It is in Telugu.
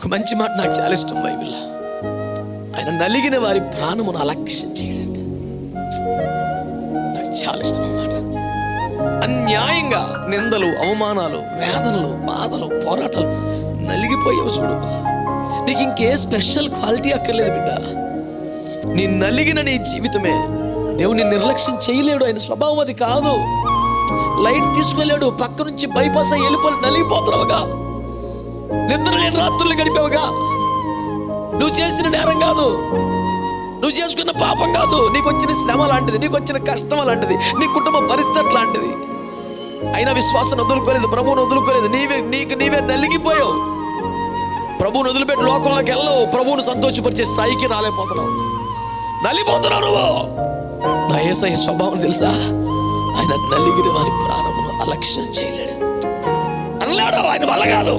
ఒక మంచి మాట నాకు చాలా ఇష్టం బైబిల్లో. ఆయన నలిగిన వారి ప్రాణమును అలక్ష్యం చేయడంట. నాకు చాలా ఇష్టం అన్నమాట. అన్యాయంగా నిందలు, అవమానాలు, వేదనలు, బాధలు, పోరాటాలు నలిగిపోయావు చూడు. నీకు ఇంకే స్పెషల్ క్వాలిటీ అక్కర్లేదు బిడ్డ. నీ నలిగిన నీ జీవితమే. దేవుని నిర్లక్ష్యం చేయలేడు. ఆయన స్వభావం అది కాదు. లైట్ తీసుకెళ్ళాడు, పక్క నుంచి బైపాస్ అయ్యి వెళ్ళిపోయి నలిగిపోతున్నావుగా. నిద్ర లేని రాత్రులు గడిపావుగా. నువ్వు చేసిన నేరం కాదు, నువ్వు చేసుకున్న పాపం కాదు, నీకు వచ్చిన శ్రమ లాంటిది, నీకు వచ్చిన కష్టం లాంటిది, నీ కుటుంబ పరిస్థితి లాంటిది. అయినా విశ్వాసం వదులుకోలేదు, ప్రభువును వదులుకోలేదు. నీవే నలిగిపోయావు. ప్రభువును వదిలిపెట్టి లోకంలోకి వెళ్ళవు. ప్రభువును సంతోషపరిచే స్థాయికి రాలేకపోతున్నావు. నలిగిపోతున్నావు నువ్వు. నా యేసయ్య స్వభావం తెలుసా? ఆయన నలిగిన వారి ప్రాణమును అలక్ష్యం చేయలేడు. అనలేడు, ఆయన వల్ల కాదు.